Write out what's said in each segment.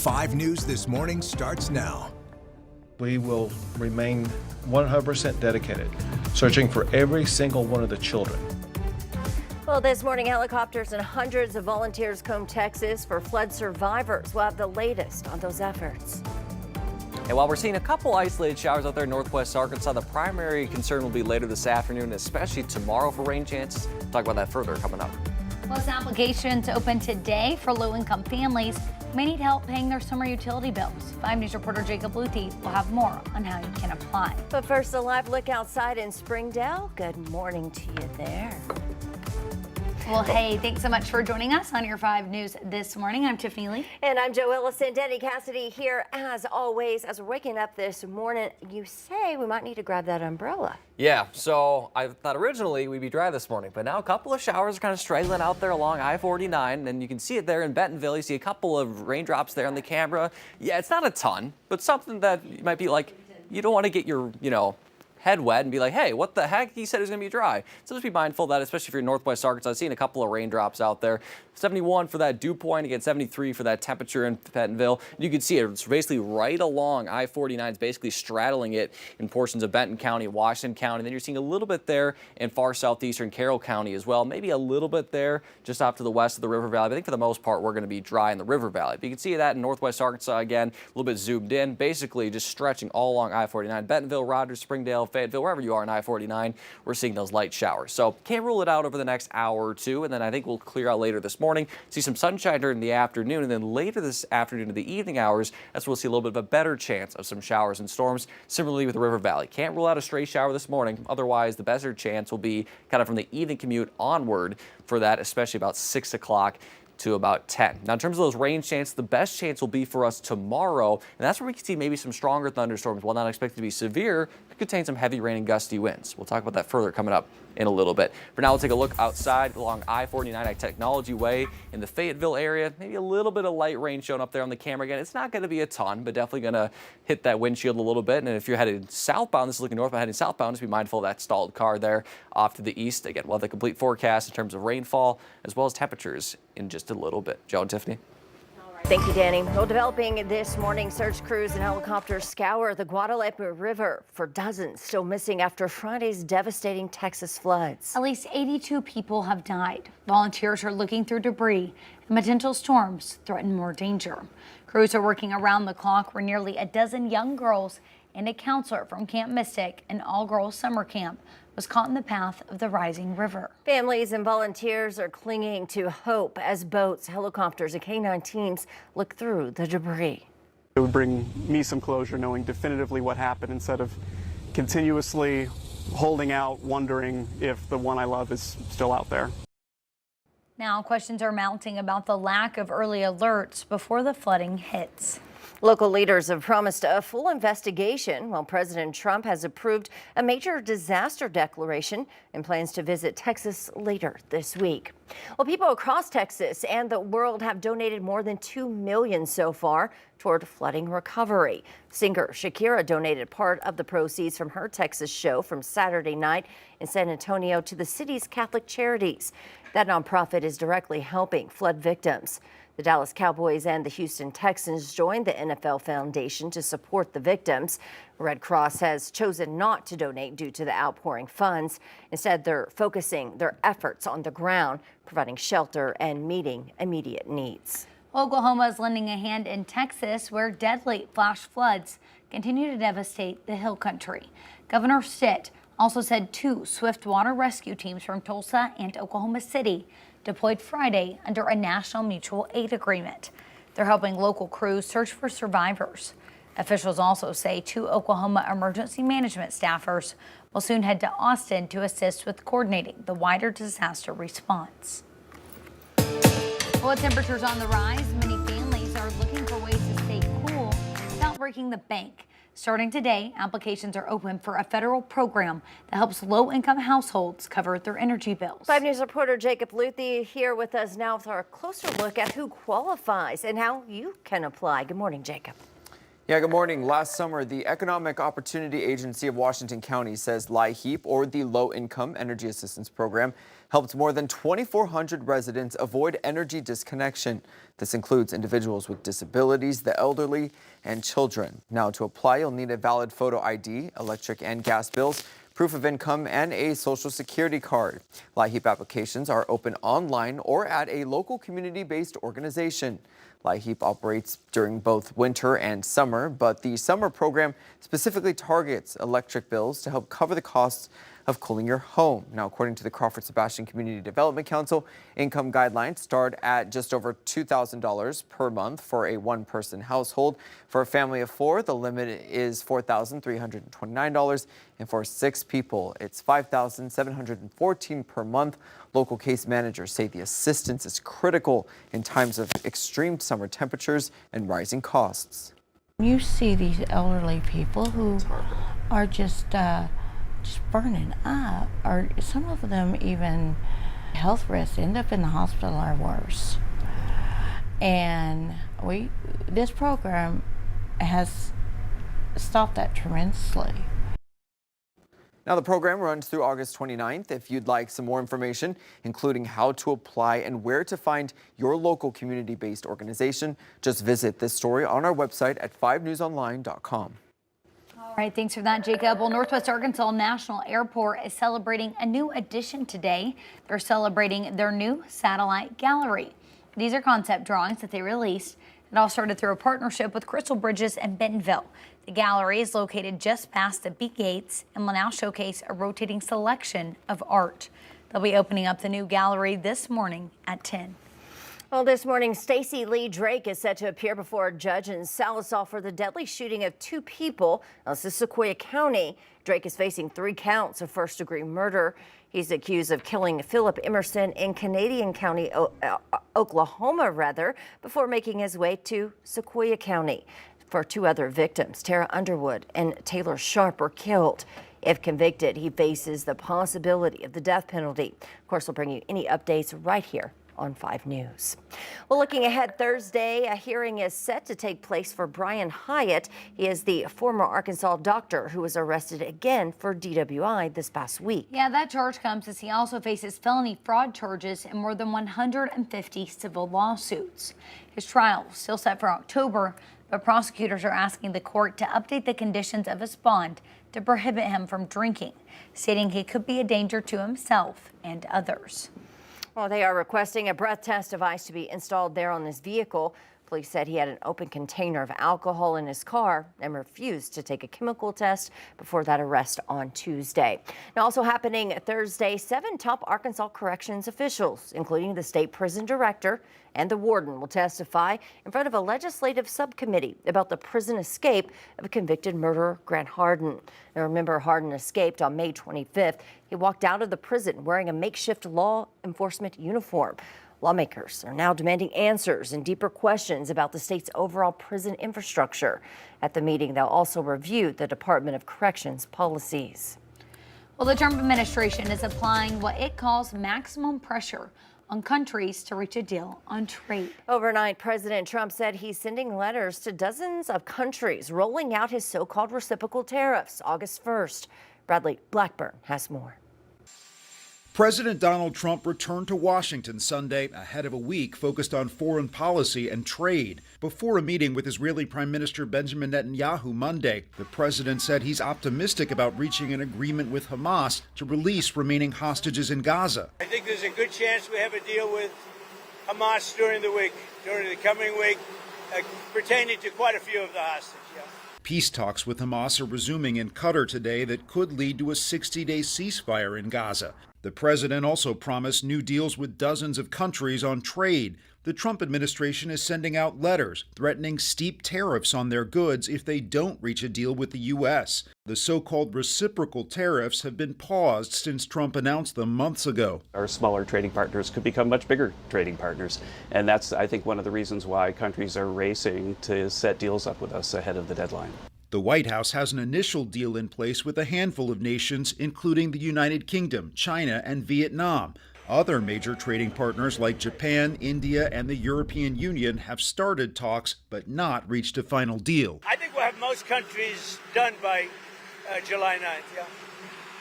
5 News This Morning starts now. We will remain 100% dedicated, searching for every single one of the children. Well, this morning, helicopters and hundreds of volunteers comb Texas for flood survivors. We'll have the latest on those efforts. And while we're seeing a couple isolated showers out there in northwest Arkansas, the primary concern will be later this afternoon, especially tomorrow for rain chances. We'll talk about that further coming up. Plus, applications open today for low-income families who may need help paying their summer utility bills. 5 News reporter Jacob Luthi will have more on how you can apply. But first, a live look outside in Springdale. Good morning to you there. Well, hey, thanks so much for joining us on your 5 News this morning. I'm Tiffany Lee. And I'm Joe Ellison. Danny Cassidy here as always. As we're waking up this morning, you say we might need to grab that umbrella. Yeah, so I thought originally we'd be dry this morning, but now a couple of showers are kind of straggling out there along I-49, and you can see it there in Bentonville. You see a couple of raindrops there on the camera. Yeah, it's not a ton, but something that you might be like, you don't want to get your, head wet and be like, hey, what the heck? He said it was going to be dry. So just be mindful of that, especially if you're in northwest Arkansas. Seeing a couple of raindrops out there. 71 for that dew point, again 73 for that temperature in Bentonville. You can see it's basically right along I-49. It's basically straddling it in portions of Benton County, Washington County. And then you're seeing a little bit there in far southeastern Carroll County as well. Maybe a little bit there just off to the west of the River Valley. But I think for the most part, we're going to be dry in the River Valley. But you can see that in northwest Arkansas again, a little bit zoomed in, basically just stretching all along I-49. Bentonville, Rogers, Springdale, Fayetteville, wherever you are in I-49, we're seeing those light showers. So can't rule it out over the next hour or two. And then I think we'll clear out later this morning, see some sunshine during the afternoon. And then later this afternoon to the evening hours, that's where we'll see a little bit of a better chance of some showers and storms. Similarly with the River Valley. Can't rule out a stray shower this morning. Otherwise, the better chance will be kind of from the evening commute onward for that, especially about 6 o'clock to about 10. Now, in terms of those rain chances, the best chance will be for us tomorrow, and that's where we can see maybe some stronger thunderstorms. While not expected to be severe, could contain some heavy rain and gusty winds. We'll talk about that further coming up in a little bit. For now, we'll take a look outside along I-49 at Technology Way in the Fayetteville area. Maybe a little bit of light rain showing up there on the camera again. It's not going to be a ton, but definitely going to hit that windshield a little bit. And if you're headed southbound, this is looking northbound, heading southbound, just be mindful of that stalled car there off to the east. Again, we'll have the complete forecast in terms of rainfall as well as temperatures in just a little bit. Joe and Tiffany. Thank you, Danny. Well, developing this morning, search crews and helicopters scour the Guadalupe River for dozens still missing after Friday's devastating Texas floods. At least 82 people have died. Volunteers are looking through debris, and potential storms threaten more danger. Crews are working around the clock where nearly a dozen young girls and a counselor from Camp Mystic, an all-girls summer camp, was caught in the path of the rising river. Families and volunteers are clinging to hope as boats, helicopters, and K-9 teams look through the debris. It would bring me some closure knowing definitively what happened instead of continuously holding out, wondering if the one I love is still out there. Now, questions are mounting about the lack of early alerts before the flooding hits. Local leaders have promised a full investigation while President Trump has approved a major disaster declaration and plans to visit Texas later this week. Well, people across Texas and the world have donated more than $2 million so far toward flooding recovery. Singer Shakira donated part of the proceeds from her Texas show from Saturday night in San Antonio to the city's Catholic Charities. That nonprofit is directly helping flood victims. The Dallas Cowboys and the Houston Texans joined the NFL Foundation to support the victims. Red Cross has chosen not to donate due to the outpouring funds. Instead, they're focusing their efforts on the ground, providing shelter and meeting immediate needs. Oklahoma is lending a hand in Texas, where deadly flash floods continue to devastate the hill country. Governor Stitt also said 2 swift water rescue teams from Tulsa and Oklahoma City deployed Friday under a national mutual aid agreement. They're helping local crews search for survivors. Officials also say 2 Oklahoma emergency management staffers will soon head to Austin to assist with coordinating the wider disaster response. Well, temperatures on the rise, many families are looking for ways to stay cool without breaking the bank. Starting today, applications are open for a federal program that helps low-income households cover their energy bills. 5 News reporter Jacob Luthi here with us now for a closer look at who qualifies and how you can apply. Good morning, Jacob. Yeah, good morning. Last summer, the Economic Opportunity Agency of Washington County says LIHEAP, or the Low Income Energy Assistance Program, helped more than 2,400 residents avoid energy disconnection. This includes individuals with disabilities, the elderly, and children. Now, to apply, you'll need a valid photo ID, electric and gas bills, proof of income, and a Social Security card. LIHEAP applications are open online or at a local community-based organization. LIHEAP operates during both winter and summer, but the summer program specifically targets electric bills to help cover the costs of cooling your home. Now, according to the Crawford Sebastian Community Development Council, income guidelines start at just over $2,000 per month for a one-person household. For a family of four, the limit is $4,329, and for 6 people, it's $5,714 per month. Local case managers say the assistance is critical in times of extreme summer temperatures and rising costs. You see these elderly people who are just burning up, or some of them even health risks, end up in the hospital or worse. And this program has stopped that tremendously. Now, the program runs through August 29th. If you'd like some more information, including how to apply and where to find your local community-based organization, just visit this story on our website at 5newsonline.com. All right, thanks for that, Jacob. Well, Northwest Arkansas National Airport is celebrating a new addition today. They're celebrating their new satellite gallery. These are concept drawings that they released. It all started through a partnership with Crystal Bridges and Bentonville. The gallery is located just past the B gates and will now showcase a rotating selection of art. They'll be opening up the new gallery this morning at 10. Well, this morning, Stacey Lee Drake is set to appear before a judge in Sallisaw for the deadly shooting of 2 people. Now, this is Sequoyah County. Drake is facing 3 counts of first-degree murder. He's accused of killing Philip Emerson in Canadian County, Oklahoma, before making his way to Sequoyah County. For 2 other victims, Tara Underwood and Taylor Sharp, were killed. If convicted, he faces the possibility of the death penalty. Of course, we'll bring you any updates right here on 5 News. Well, looking ahead Thursday, a hearing is set to take place for Brian Hyatt. He is the former Arkansas doctor who was arrested again for DWI this past week. Yeah, that charge comes as he also faces felony fraud charges and more than 150 civil lawsuits. His trial is still set for October, but prosecutors are asking the court to update the conditions of his bond to prohibit him from drinking, stating he could be a danger to himself and others. Well, they are requesting a breath test device to be installed there on his vehicle. Police said he had an open container of alcohol in his car and refused to take a chemical test before that arrest on Tuesday. Now, also happening Thursday, 7 top Arkansas corrections officials, including the state prison director and the warden, will testify in front of a legislative subcommittee about the prison escape of convicted murderer Grant Hardin. Now, remember, Hardin escaped on May 25th. He walked out of the prison wearing a makeshift law enforcement uniform. Lawmakers are now demanding answers and deeper questions about the state's overall prison infrastructure. At the meeting, they'll also review the Department of Corrections policies. Well, the Trump administration is applying what it calls maximum pressure on countries to reach a deal on trade. Overnight, President Trump said he's sending letters to dozens of countries rolling out his so-called reciprocal tariffs August 1st. Bradley Blackburn has more. President Donald Trump returned to Washington Sunday ahead of a week focused on foreign policy and trade. Before a meeting with Israeli Prime Minister Benjamin Netanyahu Monday, the president said he's optimistic about reaching an agreement with Hamas to release remaining hostages in Gaza. I think there's a good chance we have a deal with Hamas during the coming week, pertaining to quite a few of the hostages. Yeah. Peace talks with Hamas are resuming in Qatar today that could lead to a 60-day ceasefire in Gaza. The president also promised new deals with dozens of countries on trade. The Trump administration is sending out letters threatening steep tariffs on their goods if they don't reach a deal with the U.S. The so-called reciprocal tariffs have been paused since Trump announced them months ago. Our smaller trading partners could become much bigger trading partners. And that's, I think, one of the reasons why countries are racing to set deals up with us ahead of the deadline. The White House has an initial deal in place with a handful of nations, including the United Kingdom, China, and Vietnam. Other major trading partners like Japan, India, and the European Union have started talks but not reached a final deal. I think we'll have most countries done by July 9th, yeah.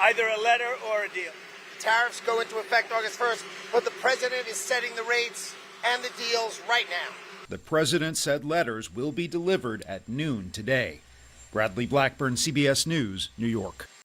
Either a letter or a deal. Tariffs go into effect August 1st, but the president is setting the rates and the deals right now. The president said letters will be delivered at noon today. Bradley Blackburn, CBS News, New York.